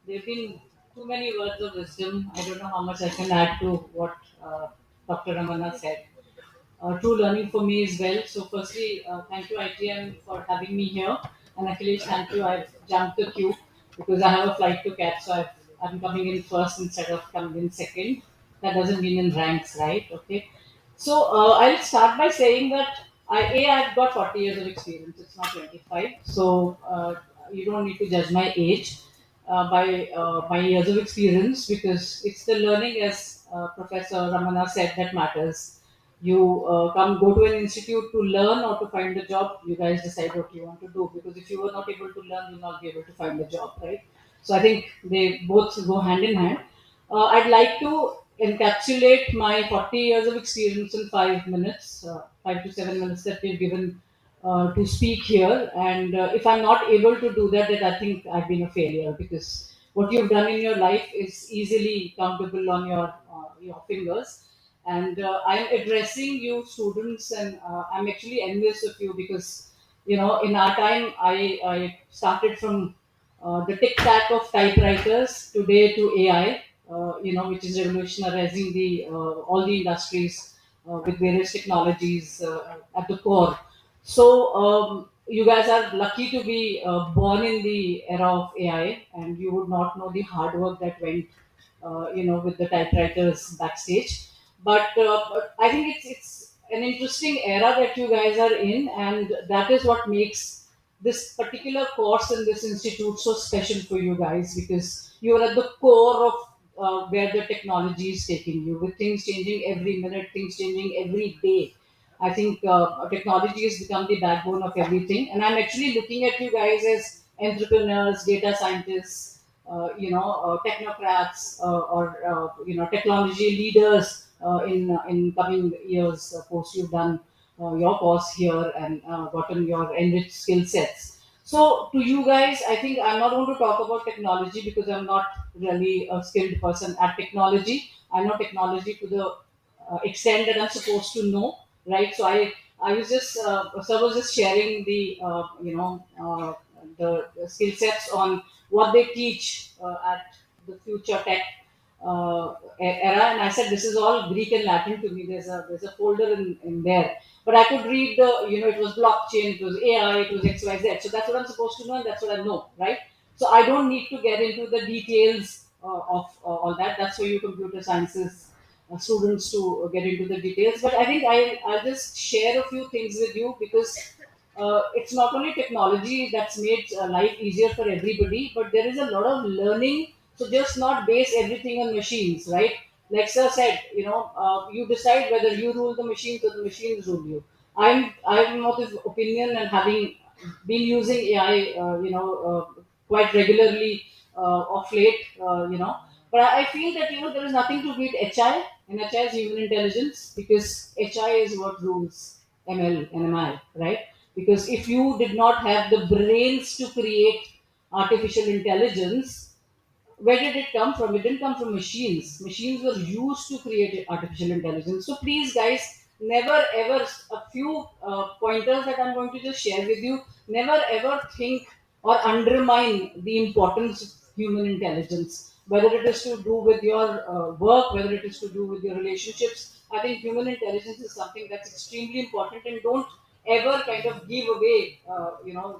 There have been too many words of wisdom. I don't know how much I can add to what Dr. Ramana said. True learning for me as well. So, firstly, thank you, ITM, for having me here. And Akhilesh, thank you. I've jumped the queue because I have a flight to catch. So, I'm coming in first instead of coming in second. That doesn't mean in ranks, right? Okay. So, I'll start by saying that I've got 40 years of experience. It's not 25. So, you don't need to judge my age by my years of experience because it's the learning, as Professor Ramana said, that matters. You come go to an institute to learn or to find a job. You guys decide what you want to do because if you were not able to learn, you'll not be able to find a job, right? So I think they both go hand in hand. I'd like to encapsulate my 40 years of experience in 5 minutes, 5 to 7 minutes that we've given to speak here. And if I'm not able to do that, then I think I've been a failure because what you've done in your life is easily countable on your fingers. And I'm addressing you, students, and I'm actually envious of you because in our time, I started from the tic tac of typewriters today to AI, which is revolutionizing the all the industries with various technologies at the core. So you guys are lucky to be born in the era of AI, and you would not know the hard work that went, with the typewriters backstage. But I think it's an interesting era that you guys are in, and that is what makes this particular course in this institute so special for you guys because you are at the core of where the technology is taking you, with things changing every minute, things changing every day. I think technology has become the backbone of everything, and I'm actually looking at you guys as entrepreneurs, data scientists, technocrats, or technology leaders in coming years. Post you've done your course here and gotten your enriched skill sets. So to you guys, I think I'm not going to talk about technology because I'm not really a skilled person at technology. I know technology to the extent that I'm supposed to know, right? So I was just so I was just sharing the skill sets on what they teach at the future tech era, and I said this is all Greek and Latin to me. There's a folder in there, but I could read it was blockchain, it was AI, it was XYZ. So that's what I'm supposed to know, and that's what I know, right? So I don't need to get into the details of all that. That's for you computer sciences students to get into the details. But I think I'll just share a few things with you because it's not only technology that's made life easier for everybody, but there is a lot of learning. So just not base everything on machines, right? Like sir said, you decide whether you rule the machines or the machines rule you. I'm of the opinion, and having been using AI, quite regularly of late, but I feel that there is nothing to beat HI, and HI is human intelligence because HI is what rules ML and MI, right? Because if you did not have the brains to create artificial intelligence, where did it come from? It didn't come from machines. Machines were used to create artificial intelligence. So please, guys, never ever, a few pointers that I'm going to just share with you. Never ever think or undermine the importance of human intelligence, whether it is to do with your work, whether it is to do with your relationships. I think human intelligence is something that's extremely important, and don't ever kind of give away,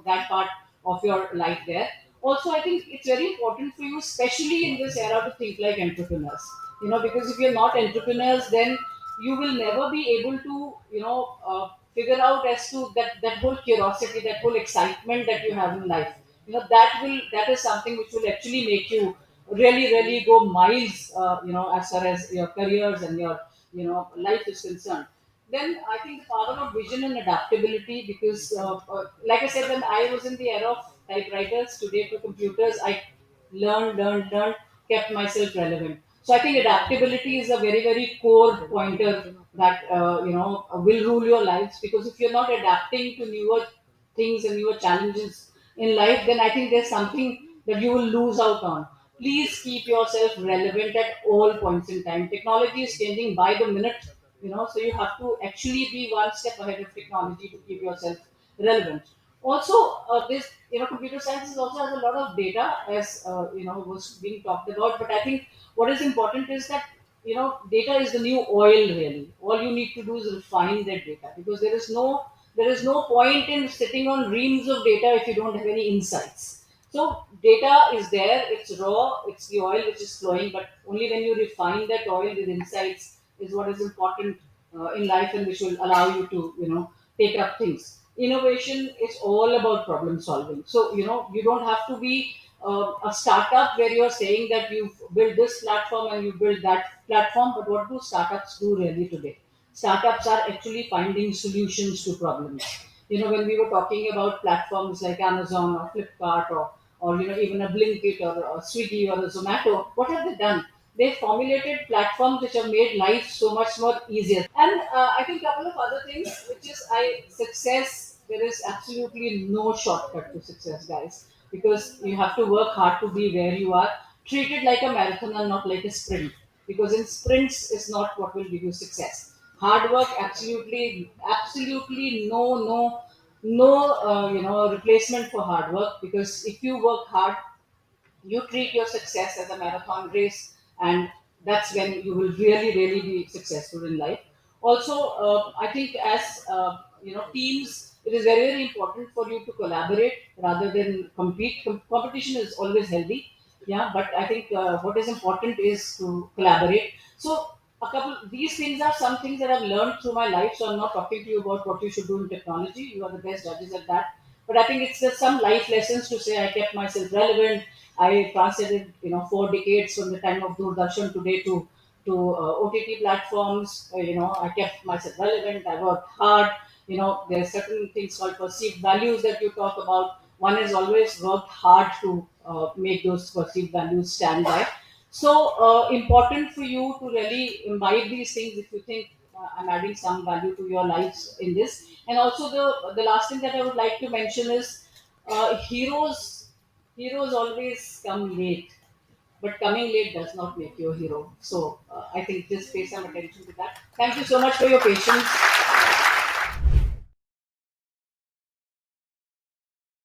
that part of your life there. Also, I think it's very important for you, especially in this era, to think like entrepreneurs. Because if you're not entrepreneurs, then you will never be able to, figure out as to that whole curiosity, that whole excitement that you have in life. That is something which will actually make you really, really go miles, as far as your careers and your, life is concerned. Then I think the power of vision and adaptability, because, like I said, when I was in the era of typewriters, today to computers, I learned, kept myself relevant. So I think adaptability is a very, very core pointer that will rule your lives, because if you're not adapting to newer things and newer challenges in life, then I think there's something that you will lose out on. Please keep yourself relevant at all points in time. Technology is changing by the minute, so you have to actually be one step ahead of technology to keep yourself relevant. Also, this computer science is also has a lot of data, as was being talked about. But I think what is important is that data is the new oil. Really, all you need to do is refine that data, because there is no point in sitting on reams of data if you don't have any insights. So data is there, it's raw, it's the oil which is flowing, but only when you refine that oil with insights is what is important in life, and which will allow you to take up things. Innovation is all about problem solving. So you don't have to be a startup where you're saying that you've built this platform and you build that platform. But what do startups do really today? Startups are actually finding solutions to problems. When we were talking about platforms like Amazon or Flipkart, or even a Blinkit or a Swiggy or a Zomato, what have they done? They formulated platforms which have made life so much more easier. And I think a couple of other things, which is success. There is absolutely no shortcut to success, guys, because you have to work hard to be where you are. Treat it like a marathon and not like a sprint, because in sprints is not what will give you success. Hard work, absolutely, absolutely no replacement for hard work, because if you work hard, you treat your success as a marathon race, and that's when you will really be successful in life. Also, I think as teams, it is very important for you to collaborate rather than compete. Competition is always healthy, yeah, but I think what is important is to collaborate. So a couple these things are some things that I've learned through my life. So I'm not talking to you about what you should do in technology. You are the best judges at that. But I think it's just some life lessons to say I kept myself relevant. I translated, 4 decades from the time of Doordarshan today to OTT platforms. I kept myself relevant. I worked hard. There are certain things called perceived values that you talk about. One has always worked hard to make those perceived values stand by. So important for you to really imbibe these things if you think I'm adding some value to your lives in this. And also the last thing that I would like to mention is heroes always come late, but coming late does not make you a hero. So I think just pay some attention to that. Thank you so much for your patience.